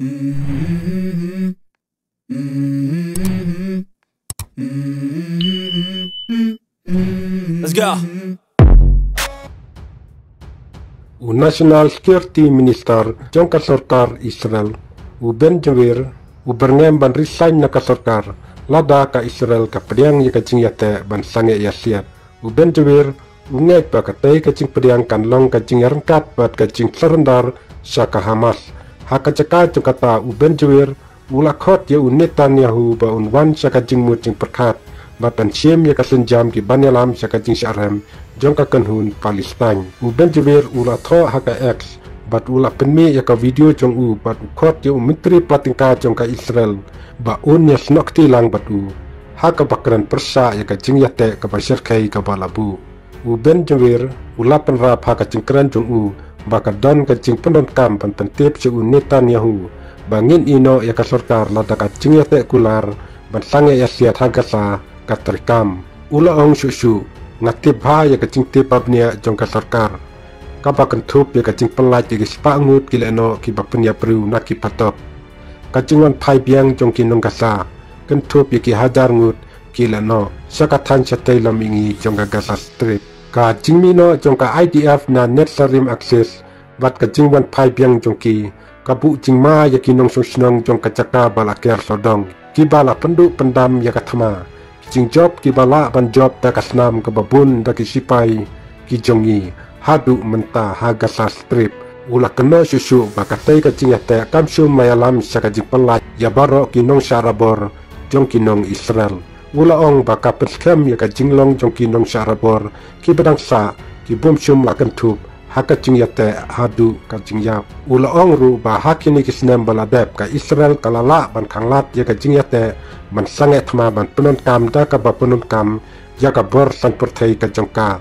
Let's go. National Security Minister jongka sarkar Israel Ben Gvir berngem ban resign na ka sarkar lada ka Israel ka pediang ya kacing yate ban sange ya siap Ben Gvir ngek ba ka tei kacing pediang kan long kacing rengkat bat kacing serendar syaka Hamas haka caka kata Ben Gvir ula khot ya Netanyahu ba wan syaka jing mucing perkat batan siem ya kasenjam ki banyalam syaka jing syarem jongka kenhun Palestine Ben Gvir ula tho haka X bat ula penmi ya ka video jong bat khot ya menteri pratingka jongka Israel ba ya snokti lang bat haka bakran persa ya ka jing yate ka basir kai ka balabu Ben Gvir ula penrap haka jingkran jong baka don ka jing pendon kam pan tentip si Netanyahu bangin ino ya ka sarkar lada ka jing yate kular ban sange ya siat haka sa katrikam ula ong susu ngatip ha ya kacing tipabnya jongka sarkar kabakan tup ya kacing pelaj ya sepangut kila no kibapnya peru naki patop kacingan pai biang jongki nong kasa kentup ya ki hajar ngut kila no sakatan satai lamingi jongka Gaza Strip kacing mino jongka IDF na net sarim akses bat kacing wan pai biang jongki kabu jing ma ya ki nong susnong jongka caka balaker sodong kibala penduk pendam ya katama jing job ki bala ban job da kasnam ke babun da ki sipai ki jongi hadu menta ha Gaza Strip ula kena susu bakatai ka jing yate kamsum mayalam saka jing pelaj ya baro ki nong syarabor jong ki nong Israel ula ong baka perskem ya ka jinglong jong ki nong syarabor ki bedang sa ki bom sum la kentup ha ka jing yate hadu ka jing yap ula ong ru ba hakini ki snam baladep ka Israel kalala ban khanglat ya ka jing yate man sange thma ban penun kam da ka ba penun kam ya ka bor san perthai ka jongka